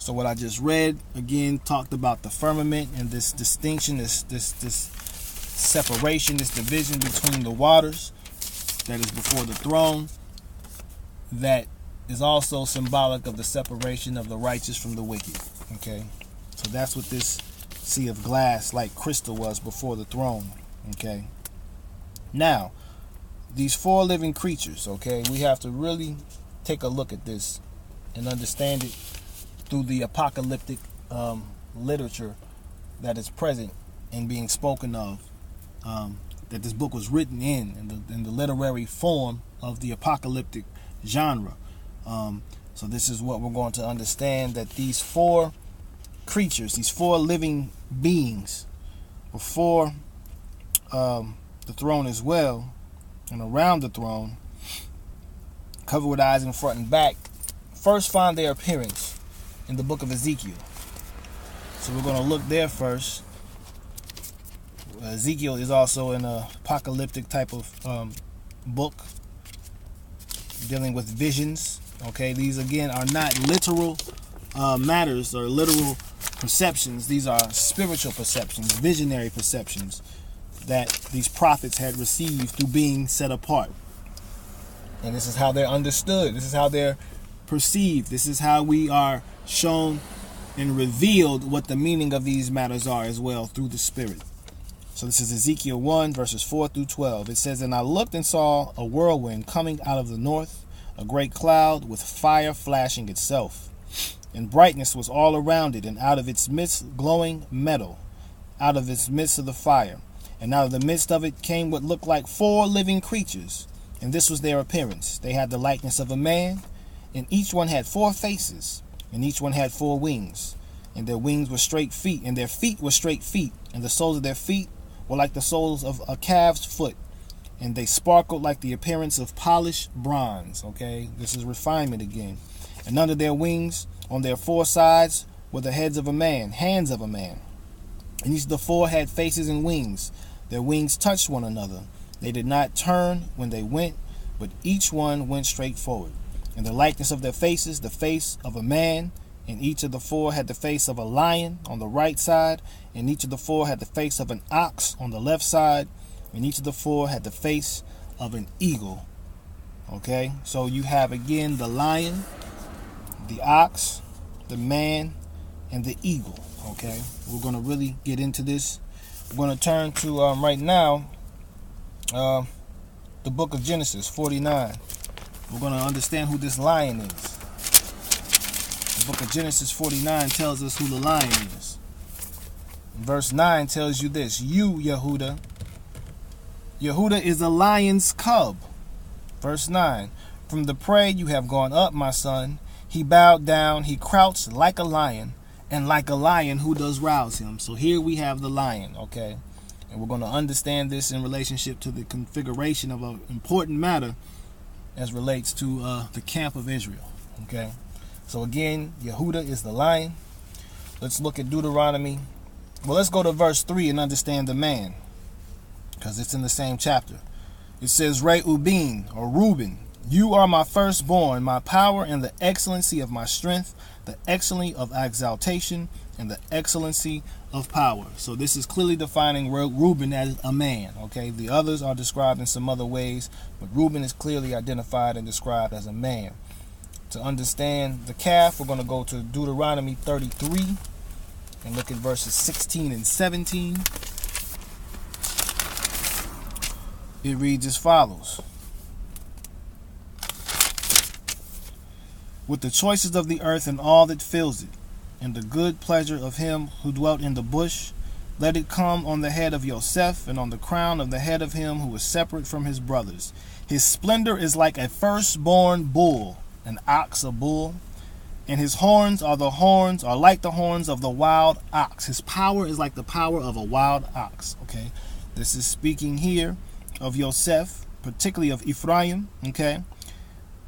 So what I just read, again, talked about the firmament and this distinction, this separation, this division between the waters that is before the throne, that is also symbolic of the separation of the righteous from the wicked. Okay, so that's what this sea of glass like crystal was before the throne. Okay, now these four living creatures, okay, we have to really take a look at this and understand it through the apocalyptic literature that is present and being spoken of, that this book was written in the literary form of the apocalyptic genre. So this is what we're going to understand, that these four creatures, these four living beings before the throne as well, and around the throne, covered with eyes in front and back, first find their appearance in the book of Ezekiel. So we're going to look there first. Ezekiel is also an apocalyptic type of book dealing with visions. Okay, these again are not literal matters or literal perceptions. These are spiritual perceptions, visionary perceptions that these prophets had received through being set apart. And this is how they're understood. This is how they're perceived. This is how we are shown and revealed what the meaning of these matters are as well through the Spirit. So this is Ezekiel 1 verses 4 through 12. It says, "And I looked and saw a whirlwind coming out of the north, a great cloud with fire flashing itself. And brightness was all around it, and out of its midst glowing metal, out of its midst of the fire. And out of the midst of it came what looked like four living creatures. And this was their appearance. They had the likeness of a man, and each one had four faces, and each one had four wings. And their wings were straight feet, and their feet were straight feet, and the soles of their feet were like the soles of a calf's foot, and they sparkled like the appearance of polished bronze." Okay, this is refinement again. "And under their wings, on their four sides, were the heads of a man, hands of a man. And each of the four had faces and wings. Their wings touched one another. They did not turn when they went, but each one went straight forward. And the likeness of their faces, the face of a man, and each of the four had the face of a lion on the right side, and each of the four had the face of an ox on the left side, and each of the four had the face of an eagle." Okay, so you have again the lion, the ox, the man, and the eagle. Okay, we're going to really get into this. We're going to turn to right now the book of Genesis 49. We're going to understand who this lion is. The book of Genesis 49 tells us who the lion is. Verse 9 tells you this: "You, Yehuda, Yehuda is a lion's cub." Verse 9, "From the prey you have gone up, my son. He bowed down, he crouched like a lion, and like a lion who does rouse him." So here we have the lion, okay? And we're going to understand this in relationship to the configuration of an important matter as relates to the camp of Israel, okay? So again, Yehuda is the lion. Let's look at Deuteronomy. Well, let's go to verse 3 and understand the man, because it's in the same chapter. It says, "Reuben, or Reuben, you are my firstborn, my power and the excellency of my strength, the excellency of exaltation, and the excellency of power." So this is clearly defining Reuben as a man, okay? The others are described in some other ways, but Reuben is clearly identified and described as a man. To understand the calf, we're going to go to Deuteronomy 33 and look at verses 16 and 17. It reads as follows: "With the choices of the earth and all that fills it, and the good pleasure of him who dwelt in the bush, let it come on the head of Yosef, and on the crown of the head of him who is separate from his brothers. His splendor is like a firstborn bull, an ox a bull, and his horns are like the horns of the wild ox." His power is like the power of a wild ox, okay? This is speaking here of Yosef, particularly of Ephraim, okay?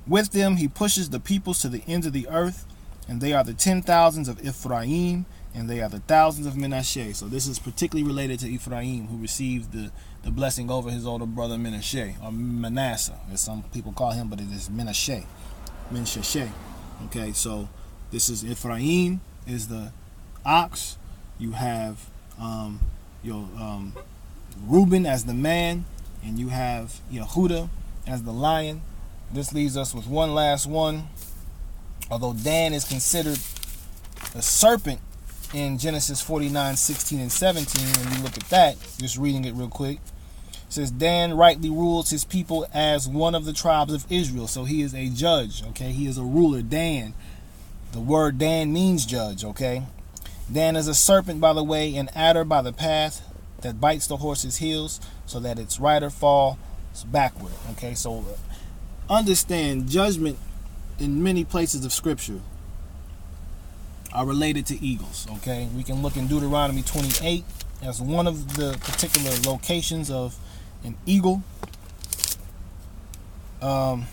"With them he pushes the peoples to the ends of the earth, and they are the 10,000s of Ephraim, and they are the thousands of Menashe." So this is particularly related to Ephraim, who received the blessing over his older brother Menashe, or Manasseh, as some people call him, but it is Menashe. Okay, so This is Ephraim is the ox. You have your Reuben as the man, and you have Yehuda as the lion. This leaves us with one last one. Although Dan is considered a serpent in Genesis 49, 16, and 17, when you look at that, just reading it real quick, it says, Dan rightly rules his people as one of the tribes of Israel. So he is a judge, okay? He is a ruler, Dan. The word Dan means judge, okay? Dan is a serpent by the way, an adder by the path that bites the horse's heels so that its rider falls backward, okay? So understand, judgment in many places of Scripture are related to eagles, okay? We can look in Deuteronomy 28 as one of the particular locations of an eagle to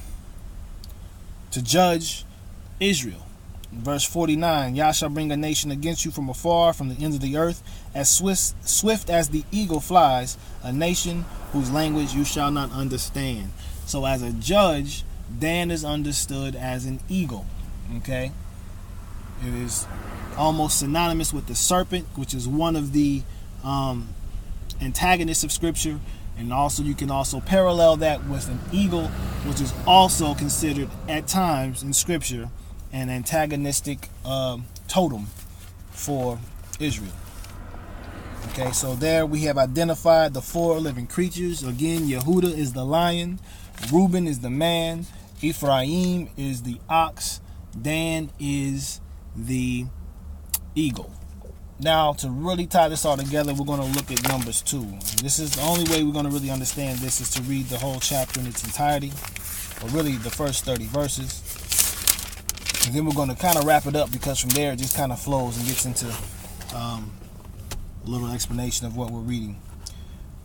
judge Israel. Verse 49, Yah shall bring a nation against you from afar, from the ends of the earth, as swift as the eagle flies, a nation whose language you shall not understand. So as a judge, Dan is understood as an eagle, okay? It is almost synonymous with the serpent, which is one of the antagonists of Scripture. And also you can also parallel that with an eagle, which is also considered at times in Scripture an antagonistic totem for Israel. Okay, so there we have identified the four living creatures. Again, Yehuda is the lion, Reuben is the man, Ephraim is the ox, Dan is the eagle. Now, to really tie this all together, we're going to look at Numbers 2. This is the only way we're going to really understand this, is to read the whole chapter in its entirety, or really the first 30 verses. And then we're going to kind of wrap it up, because from there it just kind of flows and gets into a little explanation of what we're reading.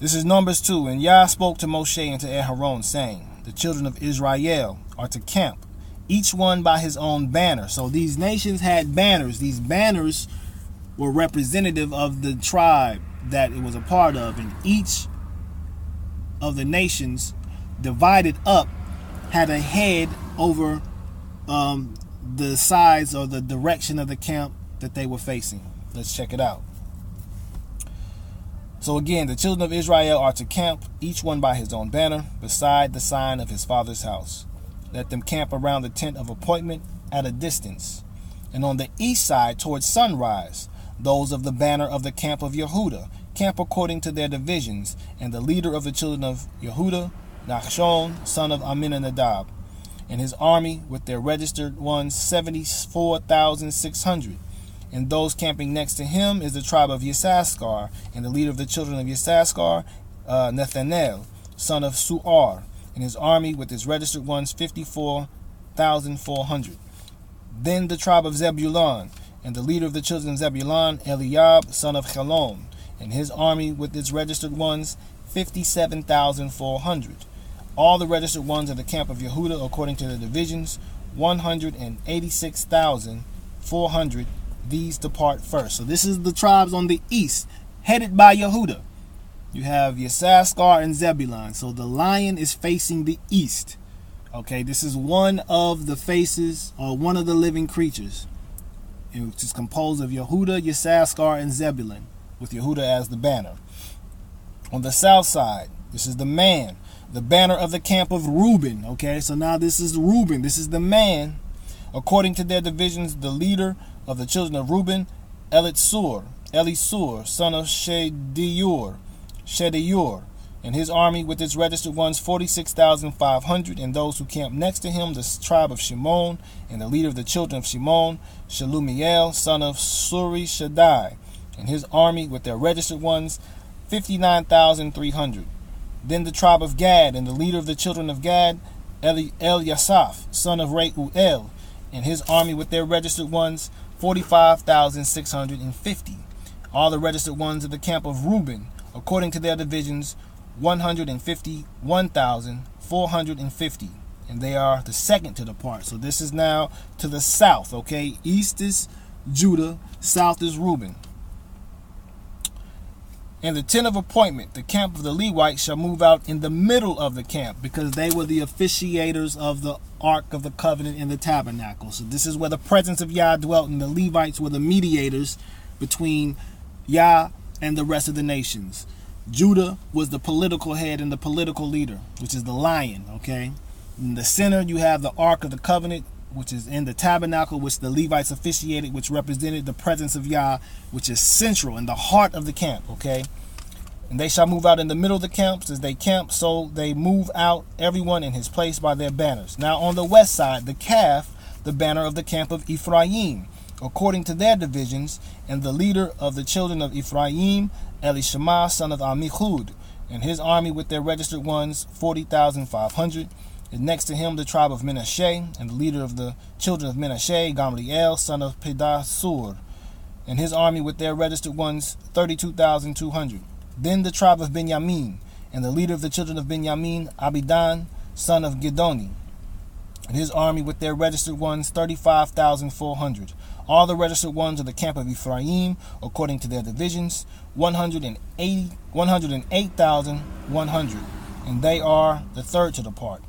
This is Numbers 2. And Yah spoke to Moshe and to Aaron, saying, the children of Israel are to camp, each one by his own banner. So these nations had banners. These banners were representative of the tribe that it was a part of, and each of the nations divided up had a head over the sides or the direction of the camp that they were facing. Let's check it out. So again, the children of Israel are to camp, each one by his own banner, beside the sign of his father's house. Let them camp around the tent of appointment at a distance. And on the east side towards sunrise, those of the banner of the camp of Yehuda camp according to their divisions, and the leader of the children of Yehuda, Nachshon, son of Aminadab, and his army with their registered ones, 74,600. And those camping next to him is the tribe of Yissaschar, and the leader of the children of Yissaschar, Nethanel, son of Suar, and his army with its registered ones, 54,400. Then the tribe of Zebulun, and the leader of the children of Zebulun, Eliab, son of Chelon, and his army with its registered ones, 57,400. All the registered ones of the camp of Yehuda, according to the divisions, 186,400. These depart first. So this is the tribes on the east, headed by Yehuda. You have Yissaschar and Zebulun. So the lion is facing the east. Okay, this is one of the faces, or one of the living creatures, which is composed of Yehuda, Yissaschar, and Zebulun, with Yehuda as the banner. On the south side, this is the man, the banner of the camp of Reuben. Okay, so now this is Reuben. This is the man. According to their divisions, the leader of the children of Reuben, Elisur, son of Shedeur, and his army with its registered ones, 46,500. And those who camp next to him, the tribe of Shimon, and the leader of the children of Shimon, Shelumiel, son of Suri Shaddai, and his army with their registered ones, 59,300. Then the tribe of Gad, and the leader of the children of Gad, Eliasaph, son of Reuel, and his army with their registered ones, 45,650. All the registered ones of the camp of Reuben, according to their divisions, 151,450. And they are the second to depart. So this is now to the south, okay? East is Judah, south is Reuben. In the tent of appointment, the camp of the Levites shall move out in the middle of the camp, because they were the officiators of the Ark of the Covenant in the tabernacle. So this is where the presence of Yah dwelt, and the Levites were the mediators between Yah and the rest of the nations. Judah was the political head and the political leader, which is the lion, okay? In the center, you have the Ark of the Covenant, which is in the tabernacle, which the Levites officiated, which represented the presence of Yah, which is central in the heart of the camp, okay? And they shall move out in the middle of the camps. As they camp, so they move out, everyone in his place by their banners. Now on the west side, the calf, the banner of the camp of Ephraim, according to their divisions, and the leader of the children of Ephraim, Elishama, son of Amihud, and his army with their registered ones, 40,500. And next to him, the tribe of Menashe, and the leader of the children of Menashe, Gamliel, son of Pedasur, and his army with their registered ones, 32,200. Then the tribe of Benjamin, and the leader of the children of Benjamin, Abidan, son of Gidoni, and his army with their registered ones, 35,400. All the registered ones of the camp of Ephraim, according to their divisions, 108,100, and they are the third to depart.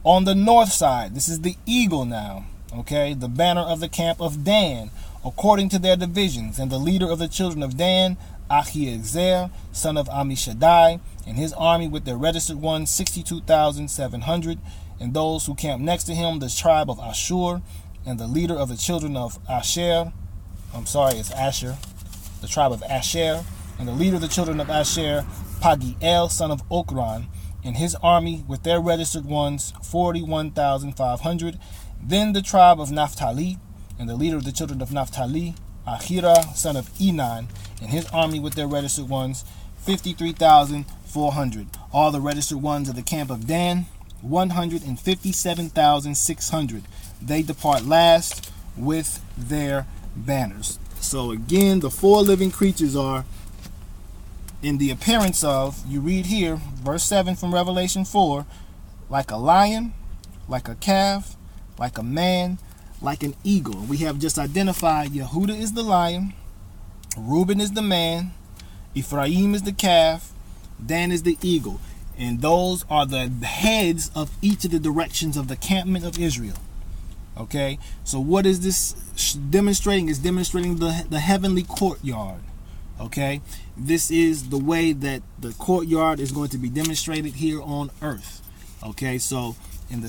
On the north side, this is the eagle now, okay, the banner of the camp of Dan, according to their divisions, and the leader of the children of Dan, Ahiezer, son of Ammishaddai, and his army with their registered ones, 62,700, and those who camp next to him, the tribe of Ashur, and the leader of the children of Asher, it's Asher, the tribe of Asher, and the leader of the children of Asher, Pagiel, son of Okran, and his army with their registered ones, 41,500. Then the tribe of Naphtali, and the leader of the children of Naphtali, Ahira, son of Enan, and his army with their registered ones, 53,400. All the registered ones of the camp of Dan, 157,600. They depart last with their banners. So again, the four living creatures are in the appearance of, you read here, verse 7 from Revelation 4, like a lion, like a calf, like a man, like an eagle. We have just identified Yehuda is the lion, Reuben is the man, Ephraim is the calf, Dan is the eagle. And those are the heads of each of the directions of the campment of Israel. Okay, so what is this demonstrating? It's demonstrating the heavenly courtyard. Okay, this is the way that the courtyard is going to be demonstrated here on earth. Okay, so in the